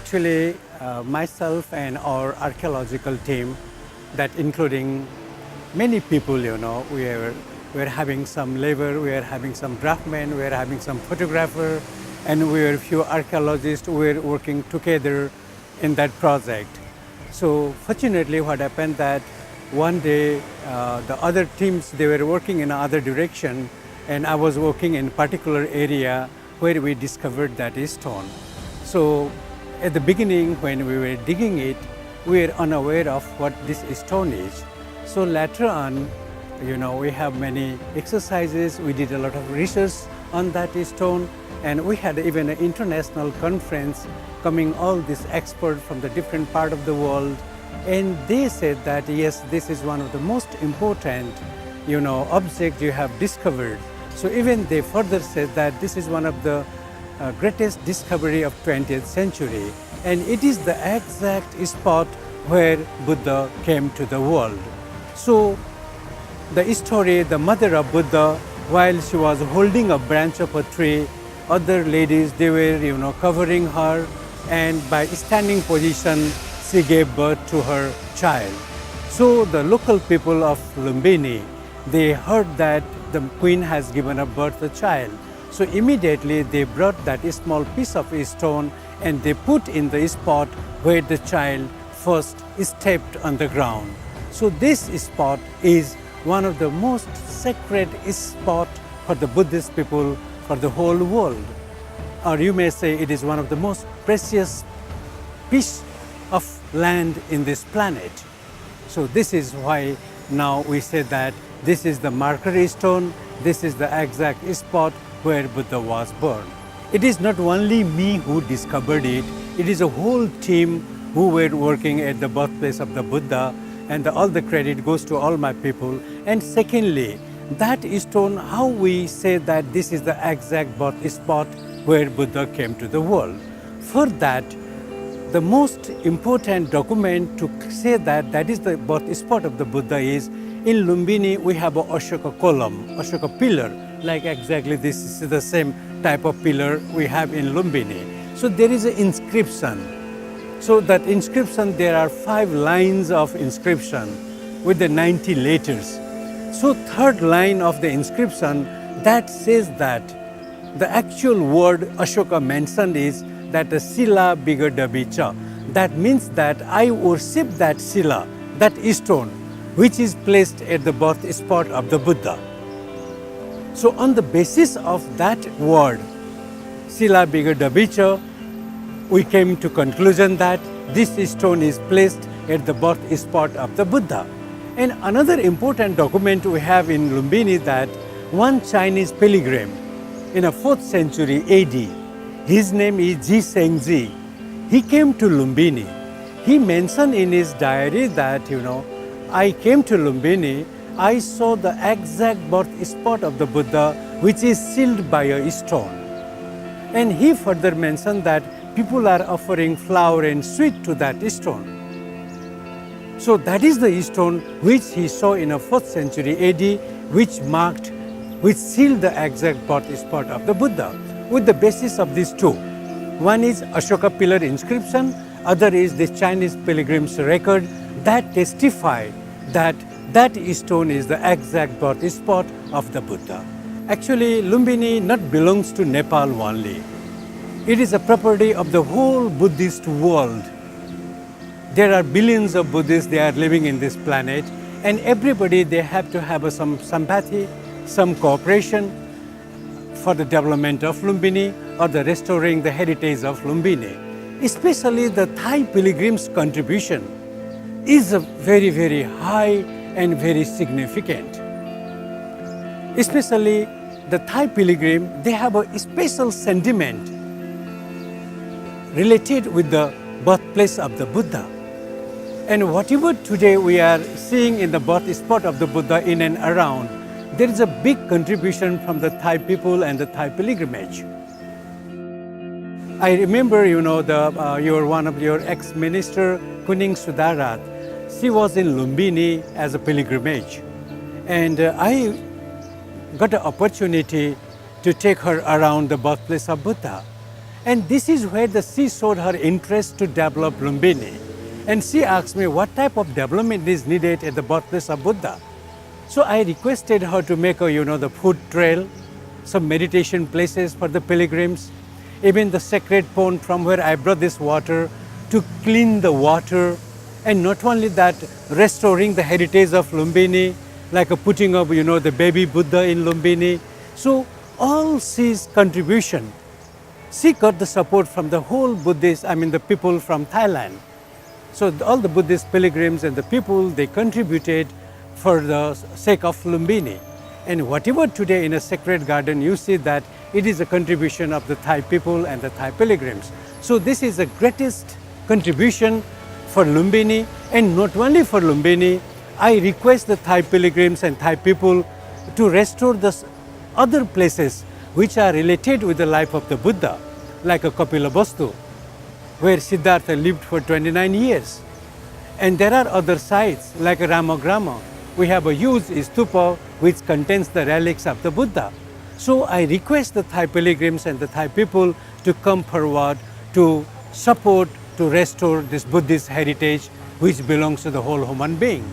Actually, myself and our archaeological team, that including many people, we are having some labor, we are having some draftsmen, we are having some photographer, and we are a few archaeologists who are working together in that project. So fortunately, what happened that one day the other teams, they were working in another direction, and I was working in a particular area where we discovered that stone. So at the beginning, when we were digging it, we were unaware of what this stone is. So later on, we have many exercises, we did a lot of research on that stone, and we had even an international conference coming all these experts from the different part of the world, and they said that yes, this is one of the most important object you have discovered. So even they further said that this is one of the greatest discovery of 20th century, and it is the exact spot where Buddha came to the world. So the story, the mother of Buddha, while she was holding a branch of a tree, other ladies, they were covering her, and by standing position she gave birth to her child. So the local people of Lumbini, they heard that the queen has given a birth to a child. So immediately they brought that small piece of stone and they put in the spot where the child first stepped on the ground. So this spot is one of the most sacred spot for the Buddhist people for the whole world. Or you may say it is one of the most precious piece of land in this planet. So this is why now we say that this is the marker stone, this is the exact spot where Buddha was born. It is not only me who discovered it, it is a whole team who were working at the birthplace of the Buddha, and all the credit goes to all my people. And secondly, that stone, how we say that this is the exact birth spot where Buddha came to the world. For that, the most important document to say that that is the birth spot of the Buddha is, in Lumbini we have a Ashoka column, Ashoka pillar, like exactly this is the same type of pillar we have in Lumbini. So there is an inscription. So that inscription, there are 5 lines of inscription with the 90 letters. So third line of the inscription, that says that the actual word Ashoka mentioned is that the Sila Bigadabicha. That means that I worship that Sila, that stone, which is placed at the birth spot of the Buddha. So on the basis of that word, Sila Bigadabicha, we came to conclusion that this stone is placed at the birth spot of the Buddha. And another important document we have in Lumbini, that one Chinese pilgrim in the 4th century AD, his name is Ji Sengji. He came to Lumbini. He mentioned in his diary that, I came to Lumbini, I saw the exact birth spot of the Buddha, which is sealed by a stone. And he further mentioned that people are offering flower and sweet to that stone. So that is the stone which he saw in the 4th century AD, which sealed the exact birth spot of the Buddha, with the basis of these two. One is Ashoka pillar inscription, other is the Chinese pilgrim's record that testify that that stone is the exact birth spot of the Buddha. Actually, Lumbini not belongs to Nepal only. It is a property of the whole Buddhist world. There are billions of Buddhists, they are living in this planet, and everybody, they have to have some sympathy, some cooperation for the development of Lumbini or the restoring the heritage of Lumbini. Especially the Thai pilgrims' contribution is a very, very high and very significant. Especially the Thai pilgrim, they have a special sentiment related with the birthplace of the Buddha. And whatever today we are seeing in the birth spot of the Buddha in and around, there is a big contribution from the Thai people and the Thai pilgrimage. I remember, one of your ex-minister, Kuning Sudarat, she was in Lumbini as a pilgrimage. And I got an opportunity to take her around the birthplace of Buddha. And this is where she showed her interest to develop Lumbini. And she asked me what type of development is needed at the birthplace of Buddha. So I requested her to make the food trail, some meditation places for the pilgrims, even the sacred pond from where I brought this water to clean the water. And not only that, restoring the heritage of Lumbini, like putting up, the baby Buddha in Lumbini. So all she's contribution, she got the support from the whole Buddhist, the people from Thailand. So all the Buddhist pilgrims and the people, they contributed for the sake of Lumbini. And whatever today in a sacred garden, you see that it is a contribution of the Thai people and the Thai pilgrims. So this is the greatest contribution for Lumbini, and not only for Lumbini, I request the Thai pilgrims and Thai people to restore the other places which are related with the life of the Buddha, like a Kapilavastu, where Siddhartha lived for 29 years. And there are other sites like Ramagrama. We have a huge stupa which contains the relics of the Buddha. So I request the Thai pilgrims and the Thai people to come forward to support, to restore this Buddhist heritage which belongs to the whole human being.